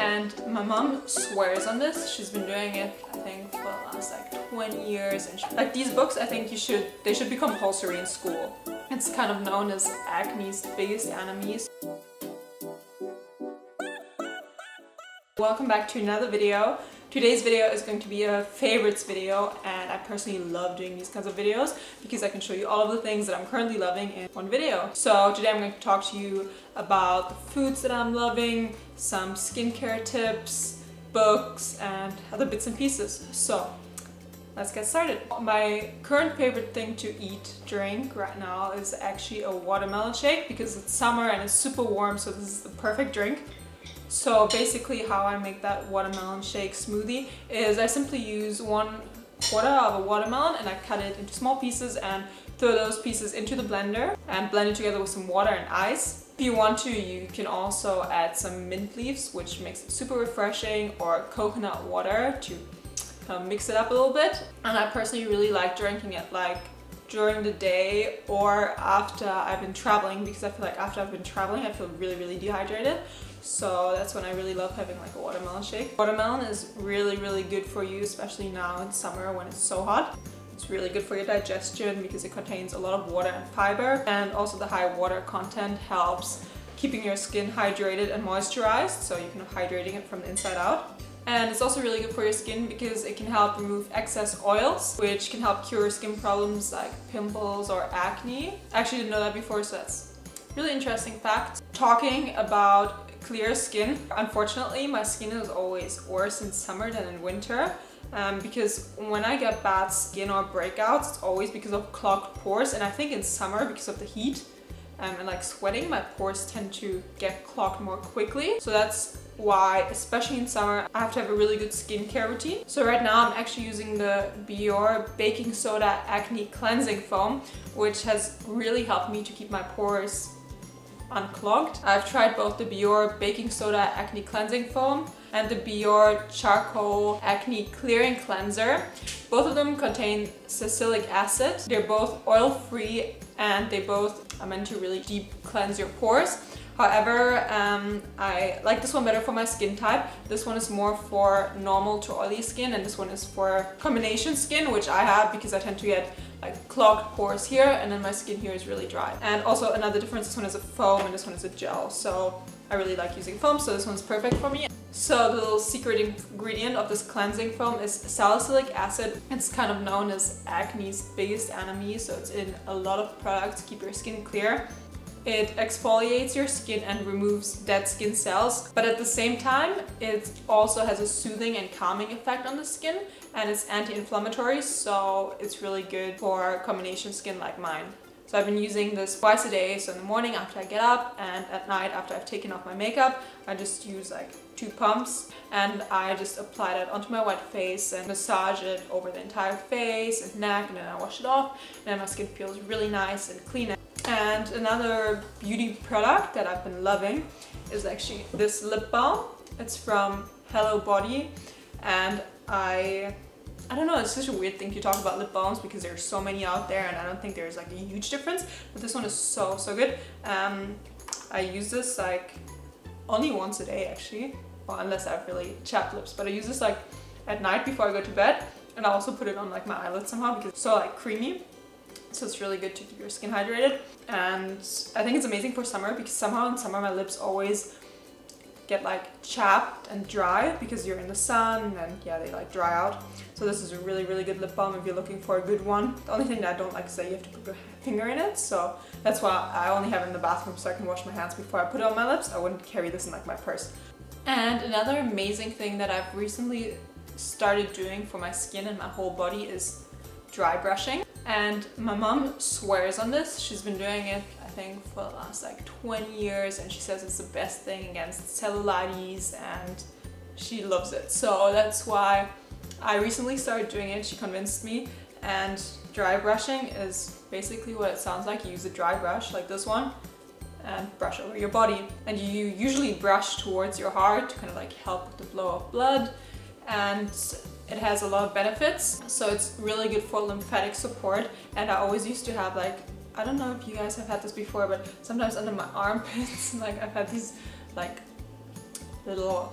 And my mom swears on this. She's been doing it, I think, for the last like 20 years. And like these books, I think they should be compulsory in school. It's kind of known as acne's biggest enemies. Welcome back to another video. Today's video is going to be a favorites video, and I personally love doing these kinds of videos because I can show you all of the things that I'm currently loving in one video. So today I'm going to talk to you about the foods that I'm loving, some skincare tips, books, and other bits and pieces. So let's get started. My current favorite thing to drink right now is actually a watermelon shake because it's summer and it's super warm, so this is the perfect drink. So basically how I make that watermelon shake smoothie is I simply use 1/4 of a watermelon and I cut it into small pieces and throw those pieces into the blender and blend it together with some water and ice. If you want to, you can also add some mint leaves, which makes it super refreshing, or coconut water to mix it up a little bit. And I personally really like drinking it like during the day or after I've been traveling, because I feel like after I've been traveling I feel really dehydrated. So that's when I really love having like a watermelon shake. Watermelon is really good for you, especially now in summer when it's so hot. It's really good for your digestion because it contains a lot of water and fiber, and also the high water content helps keeping your skin hydrated and moisturized, so you're kind of hydrating it from the inside out. And it's also really good for your skin because it can help remove excess oils, which can help cure skin problems like pimples or acne. I actually didn't know that before, so that's a really interesting fact. Talking about clear skin, unfortunately my skin is always worse in summer than in winter, because when I get bad skin or breakouts, it's always because of clogged pores, and I think in summer because of the heat and like sweating, my pores tend to get clogged more quickly. So that's why, especially in summer, I have to have a really good skincare routine. So right now I'm actually using the BIORÉ baking soda acne cleansing foam, which has really helped me to keep my pores unclogged. I've tried both the BIORÉ baking soda acne cleansing foam and the BIORÉ charcoal acne clearing cleanser. Both of them contain salicylic acid. They're both oil-free and they both are meant to really deep cleanse your pores. However, I like this one better for my skin type. This one is more for normal to oily skin, and this one is for combination skin, which I have because I tend to get like clogged pores here, and then my skin here is really dry. And also another difference, this one is a foam and this one is a gel. So I really like using foam, so this one's perfect for me. So the little secret ingredient of this cleansing foam is salicylic acid. It's kind of known as acne's biggest enemy, so it's in a lot of products to keep your skin clear. It exfoliates your skin and removes dead skin cells, but at the same time it also has a soothing and calming effect on the skin, and it's anti-inflammatory, so it's really good for combination skin like mine. So I've been using this twice a day, so in the morning after I get up and at night after I've taken off my makeup. I just use like 2 pumps and I just apply that onto my wet face and massage it over the entire face and neck, and then I wash it off, and then my skin feels really nice and clean. And another beauty product that I've been loving is actually this lip balm. It's from Hello Body, and I don't know, it's such a weird thing to talk about lip balms because there's so many out there and I don't think there's like a huge difference, but this one is so good. I use this like only once a day actually, well, unless I have really chapped lips, but I use this like at night before I go to bed, and I also put it on like my eyelids somehow because it's so like creamy. So it's really good to keep your skin hydrated, and I think it's amazing for summer because somehow in summer my lips always get like chapped and dry because you're in the sun, and yeah, they like dry out. So this is a really good lip balm if you're looking for a good one. The only thing that I don't like is that you have to put your finger in it, so that's why I only have it in the bathroom so I can wash my hands before I put it on my lips. I wouldn't carry this in like my purse. And another amazing thing that I've recently started doing for my skin and my whole body is dry brushing. And my mom swears on this. She's been doing it, I think, for the last like 20 years, and she says it's the best thing against cellulitis and she loves it. So that's why I recently started doing it. She convinced me, and dry brushing is basically what it sounds like. You use a dry brush like this one and brush over your body, and you usually brush towards your heart to kind of like help with the flow of blood, and it has a lot of benefits. So it's really good for lymphatic support, and I always used to have like, I don't know if you guys have had this before, but sometimes under my armpits, like I've had these like little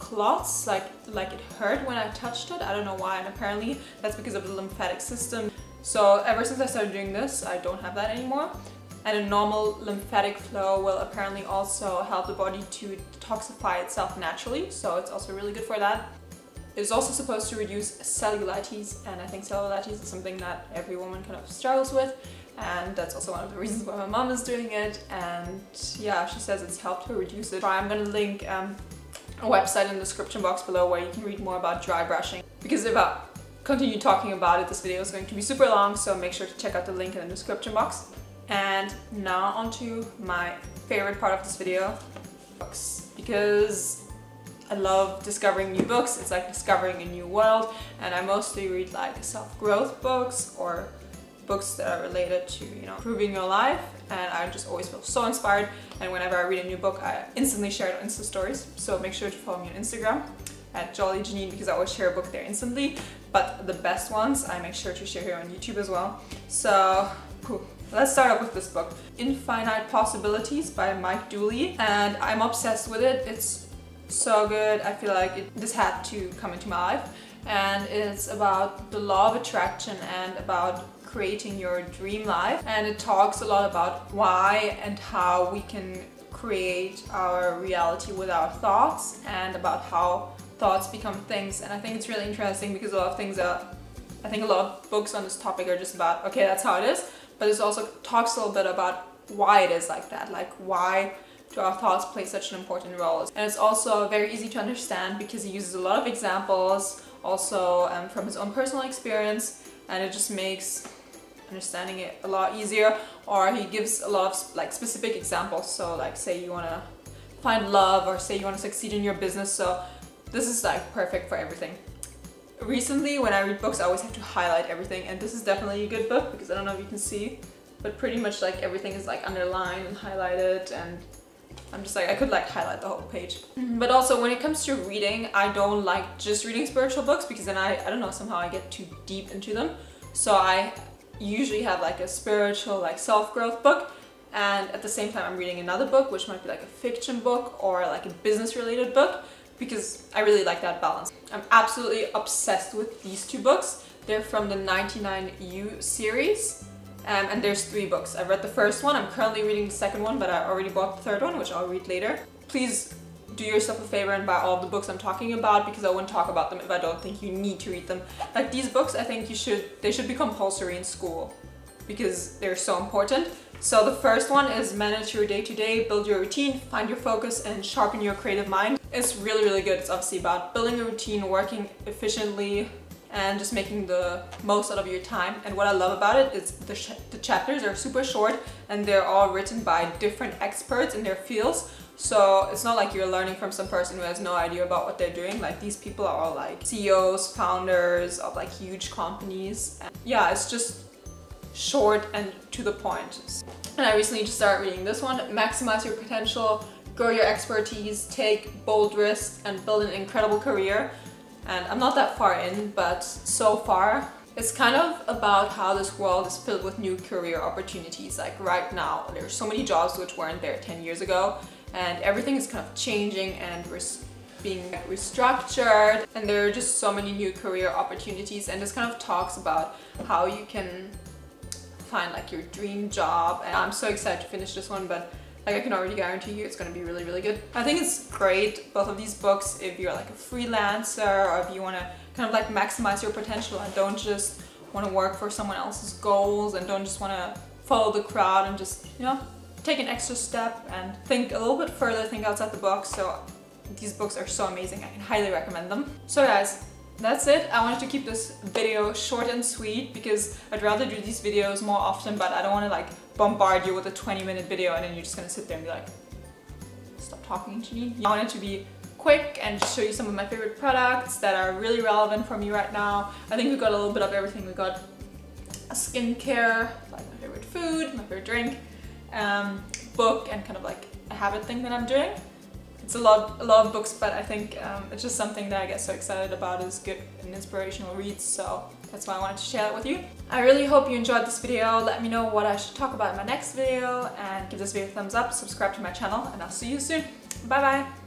clots, like it hurt when I touched it. I don't know why, and apparently that's because of the lymphatic system. So ever since I started doing this, I don't have that anymore. And a normal lymphatic flow will apparently also help the body to detoxify itself naturally, so it's also really good for that. It's also supposed to reduce cellulitis, and I think cellulitis is something that every woman kind of struggles with, and that's also one of the reasons why my mom is doing it. And yeah, she says it's helped her reduce it. I'm gonna link a website in the description box below where you can read more about dry brushing, because if I continue talking about it, this video is going to be super long, so make sure to check out the link in the description box. And now onto my favorite part of this video, books, because I love discovering new books. It's like discovering a new world, and I mostly read like self-growth books or books that are related to, you know, improving your life, and I just always feel so inspired, and whenever I read a new book I instantly share it on Insta stories, so make sure to follow me on Instagram at Jolie Janine, because I always share a book there instantly, but the best ones I make sure to share here on YouTube as well. So let's start off with this book, Infinite Possibilities by Jolie, and I'm obsessed with it. It's so good. I feel like this had to come into my life, and it's about the law of attraction and about creating your dream life, and it talks a lot about why and how we can create our reality with our thoughts, and about how thoughts become things. And I think it's really interesting because a lot of things I think a lot of books on this topic are just about, okay, that's how it is, but it also talks a little bit about why it is like that, like why do our thoughts play such an important role. And it's also very easy to understand because he uses a lot of examples also from his own personal experience, and it just makes understanding it a lot easier. Or he gives a lot of like specific examples, so like say you want to find love, or say you want to succeed in your business, so this is like perfect for everything. Recently when I read books I always have to highlight everything, and this is definitely a good book because I don't know if you can see, but pretty much like everything is like underlined and highlighted, and I'm just like, I could like highlight the whole page. But also when it comes to reading, I don't like just reading spiritual books, because then I don't know, somehow I get too deep into them. So I usually have like a spiritual like self-growth book, and at the same time I'm reading another book which might be like a fiction book or like a business related book, because I really like that balance. I'm absolutely obsessed with these two books. They're from the 99U series, and there's 3 books. I've read the first one, I'm currently reading the second one, but I already bought the third one, which I'll read later. Please do yourself a favor and buy all of the books I'm talking about, because I wouldn't talk about them if I don't think you need to read them. Like these books, I think they should be compulsory in school because they're so important. So the first one is Manage Your Day-to-Day, Build Your Routine, Find Your Focus, and Sharpen Your Creative Mind. It's really, really good. It's obviously about building a routine, working efficiently, and just making the most out of your time. And what I love about it is the chapters are super short, and they're all written by different experts in their fields. So it's not like you're learning from some person who has no idea about what they're doing. Like these people are all like CEOs, founders of like huge companies. And yeah, it's just short and to the point. And I recently just started reading this one, Maximize Your Potential, Grow Your Expertise, Take Bold Risks, and Build an Incredible Career. And I'm not that far in, but so far it's kind of about how this world is filled with new career opportunities. Like right now, there's so many jobs which weren't there 10 years ago, and everything is kind of changing and being restructured, and there are just so many new career opportunities. And this kind of talks about how you can find like your dream job, and I'm so excited to finish this one, but like I can already guarantee you it's going to be really, really good. I think it's great, both of these books, if you're like a freelancer or if you want to kind of like maximize your potential and don't just want to work for someone else's goals, and don't just want to follow the crowd, and just, you know, take an extra step and think a little bit further, think outside the box. So these books are so amazing. I can highly recommend them. So guys, that's it. I wanted to keep this video short and sweet because I'd rather do these videos more often, but I don't want to like bombard you with a 20-minute video and then you're just gonna sit there and be like, stop talking to me. I want it to be quick and just show you some of my favorite products that are really relevant for me right now. I think we got a little bit of everything. We got a skincare, like my favorite food, my favorite drink, book, and kind of like a habit thing that I'm doing. It's a lot of books, but I think it's just something that I get so excited about, is good and inspirational reads, so that's why I wanted to share that with you. I really hope you enjoyed this video. Let me know what I should talk about in my next video, and give this video a thumbs up, subscribe to my channel, and I'll see you soon. Bye bye!